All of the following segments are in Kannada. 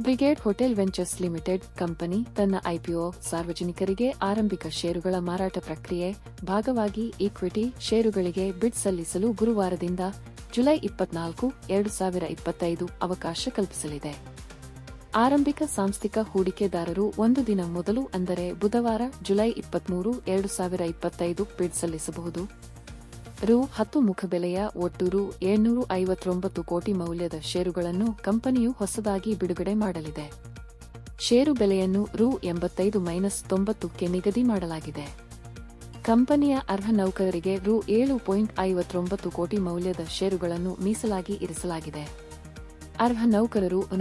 Brigade hotel ventures limited company ತನ್ನ ಐಪಿಒ ಸಾರ್ವಜನಿಕರಿಗೆ ಆರಂಭಿಕ ಷೇರುಗಳ ಮಾರಾಟ ಪ್ರಕ್ರಿಯೆ ಭಾಗವಾಗಿ ಈಕ್ವಿಟಿ ಷೇರುಗಳಿಗೆ ಬಿಡ್ ಸಲ್ಲಿಸಲು ಗುರುವಾರದಿಂದ ಜುಲೈ 24, 2025 ಅವಕಾಶ ಕಲ್ಪಿಸಲಿದೆ. ಆರಂಭಿಕ ಸಾಂಸ್ಥಿಕ ಹೂಡಿಕೆದಾರರು ಒಂದು ದಿನ ಮೊದಲು ಅಂದರೆ ಬುಧವಾರ ಜುಲೈ 23, 2025 ಬಿಡ್ ಸಲ್ಲಿಸಬಹುದು. ರು. 10 ಮುಖಬೆಲೆಯ ಒಟ್ಟು ರು. 759 ಕೋಟಿ ಮೌಲ್ಯದ ಷೇರುಗಳನ್ನು ಕಂಪನಿಯು ಹೊಸದಾಗಿ ಬಿಡುಗಡೆ ಮಾಡಲಿದೆ. ಷೇರು ಬೆಲೆಯನ್ನು ರು. 85-90ಕ್ಕೆ ನಿಗದಿ ಮಾಡಲಾಗಿದೆ. ಕಂಪನಿಯ ಅರ್ಹ ನೌಕರರಿಗೆ ರು. 7.59 ಕೋಟಿ ಮೌಲ್ಯದ ಷೇರುಗಳನ್ನು ಮೀಸಲಾಗಿ ಇರಿಸಲಾಗಿದೆ. ಅರ್ಹ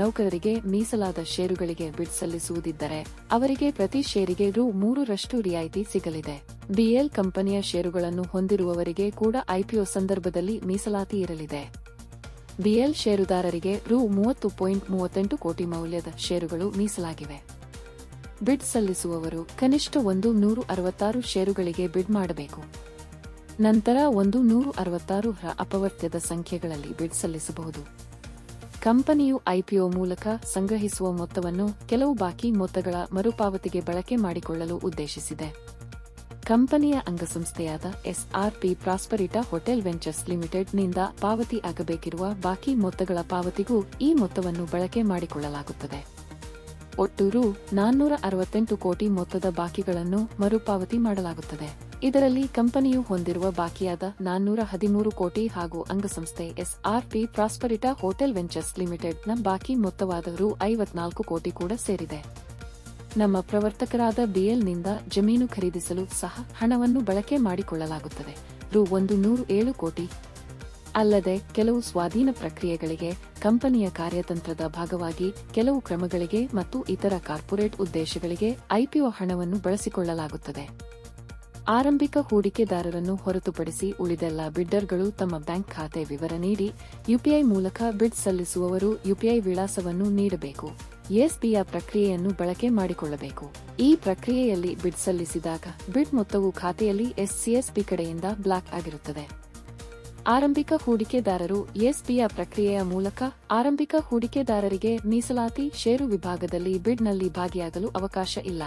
ನೌಕರರಿಗೆ ಮೀಸಲಾದ ಷೇರುಗಳಿಗೆ ಬಿಡ್ ಸಲ್ಲಿಸುವುದಿದ್ದರೆ ಅವರಿಗೆ ಪ್ರತಿ ಷೇರಿಗೆ ರು. 3ರಷ್ಟು ರಿಯಾಯಿತಿ ಸಿಗಲಿದೆ. ಬಿಎಲ್ ಕಂಪನಿಯ ಷೇರುಗಳನ್ನು ಹೊಂದಿರುವವರಿಗೆ ಕೂಡ ಐಪಿಒ ಸಂದರ್ಭದಲ್ಲಿ ಮೀಸಲಾತಿ ಇರಲಿದೆ. ಬಿಎಲ್ ಷೇರುದಾರರಿಗೆ ರು. 30.38 ಕೋಟಿ ಮೌಲ್ಯದ ಷೇರುಗಳು ಮೀಸಲಾಗಿವೆ. ಬಿಡ್ ಸಲ್ಲಿಸುವವರು ಕನಿಷ್ಠ 166 ಷೇರುಗಳಿಗೆ ಬಿಡ್ ಮಾಡಬೇಕು. ನಂತರ 166 ಅಪವರ್ತ್ಯದ ಸಂಖ್ಯೆಗಳಲ್ಲಿ ಬಿಡ್ ಸಲ್ಲಿಸಬಹುದು. ಕಂಪನಿಯು ಐಪಿಒ ಮೂಲಕ ಸಂಗ್ರಹಿಸುವ ಮೊತ್ತವನ್ನು ಕೆಲವು ಬಾಕಿ ಮೊತ್ತಗಳ ಮರುಪಾವತಿಗೆ ಬಳಕೆ ಮಾಡಿಕೊಳ್ಳಲು ಉದ್ದೇಶಿಸಿದೆ. ಕಂಪನಿಯ ಅಂಗಸಂಸ್ಥೆಯಾದ ಎಸ್ಆರ್ಪಿ ಪ್ರಾಸ್ಪರಿಟಾ ಹೋಟೆಲ್ ವೆಂಚರ್ಸ್ ಲಿಮಿಟೆಡ್ನಿಂದ ಪಾವತಿ ಆಗಬೇಕಿರುವ ಬಾಕಿ ಮೊತ್ತಗಳ ಪಾವತಿಗೂ ಈ ಮೊತ್ತವನ್ನು ಬಳಕೆ ಮಾಡಿಕೊಳ್ಳಲಾಗುತ್ತದೆ. ಒಟ್ಟು ರು. 468 ಕೋಟಿ ಮೊತ್ತದ ಬಾಕಿಗಳನ್ನು ಮರುಪಾವತಿ ಮಾಡಲಾಗುತ್ತದೆ. ಇದರಲ್ಲಿ ಕಂಪನಿಯು ಹೊಂದಿರುವ ಬಾಕಿಯಾದ 413 ಕೋಟಿ ಹಾಗೂ ಅಂಗಸಂಸ್ಥೆ ಎಸ್ಆರ್ಪಿ ಪ್ರಾಸ್ಪರಿಟಾ ಹೋಟೆಲ್ ವೆಂಚರ್ಸ್ ಲಿಮಿಟೆಡ್ನ ಬಾಕಿ ಮೊತ್ತವಾದ ರು. 54 ಕೋಟಿ ಕೂಡ ಸೇರಿದೆ. ನಮ್ಮ ಪ್ರವರ್ತಕರಾದ ಬಿಎಲ್ನಿಂದ ಜಮೀನು ಖರೀದಿಸಲು ಸಹ ಹಣವನ್ನು ಬಳಕೆ ಮಾಡಿಕೊಳ್ಳಲಾಗುತ್ತದೆ. ರು. 107 ಕೋಟಿ. ಅಲ್ಲದೆ ಕೆಲವು ಸ್ವಾಧೀನ ಪ್ರಕ್ರಿಯೆಗಳಿಗೆ, ಕಂಪನಿಯ ಕಾರ್ಯತಂತ್ರದ ಭಾಗವಾಗಿ ಕೆಲವು ಕ್ರಮಗಳಿಗೆ ಮತ್ತು ಇತರ ಕಾರ್ಪೊರೇಟ್ ಉದ್ದೇಶಗಳಿಗೆ ಐಪಿಒ ಹಣವನ್ನು ಬಳಸಿಕೊಳ್ಳಲಾಗುತ್ತದೆ. ಆರಂಭಿಕ ಹೂಡಿಕೆದಾರರನ್ನು ಹೊರತುಪಡಿಸಿ ಉಳಿದೆಲ್ಲ ಬಿಡ್ಡರ್ಗಳು ತಮ್ಮ ಬ್ಯಾಂಕ್ ಖಾತೆ ವಿವರ ನೀಡಿ ಯುಪಿಐ ಮೂಲಕ ಬಿಡ್ ಸಲ್ಲಿಸುವವರು ಯುಪಿಐ ವಿಳಾಸವನ್ನು ನೀಡಬೇಕು. ಎಸ್ಬಿಯ ಪ್ರಕ್ರಿಯೆಯನ್ನು ಬಳಕೆ ಮಾಡಿಕೊಳ್ಳಬೇಕು. ಈ ಪ್ರಕ್ರಿಯೆಯಲ್ಲಿ ಬಿಡ್ ಸಲ್ಲಿಸಿದಾಗ ಬಿಡ್ ಮೊತ್ತವು ಖಾತೆಯಲ್ಲಿ ಎಸ್ಸಿಎಸ್ಪಿ ಕಡೆಯಿಂದ ಬ್ಲಾಕ್ ಆಗಿರುತ್ತದೆ. ಆರಂಭಿಕ ಹೂಡಿಕೆದಾರರು ಎಸ್ಬಿಯ ಪ್ರಕ್ರಿಯೆಯ ಮೂಲಕ ಆರಂಭಿಕ ಹೂಡಿಕೆದಾರರಿಗೆ ಮೀಸಲಾತಿ ಷೇರು ವಿಭಾಗದಲ್ಲಿ ಬಿಡ್ನಲ್ಲಿ ಭಾಗಿಯಾಗಲು ಅವಕಾಶ ಇಲ್ಲ.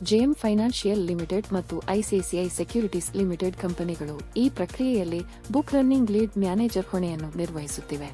ಜೆಎಂ ಫೈನಾನ್ಷಿಯಲ್ ಲಿಮಿಟೆಡ್ ಮತ್ತು ಐಸಿಐಸಿಐ ಸೆಕ್ಯೂರಿಟೀಸ್ ಲಿಮಿಟೆಡ್ ಕಂಪನಿಗಳು ಈ ಪ್ರಕ್ರಿಯೆಯಲ್ಲಿ ಬುಕ್ ರನ್ನಿಂಗ್ ಲೀಡ್ ಮ್ಯಾನೇಜರ್ ಹೊಣೆಯನ್ನು ನಿರ್ವಹಿಸುತ್ತಿವೆ.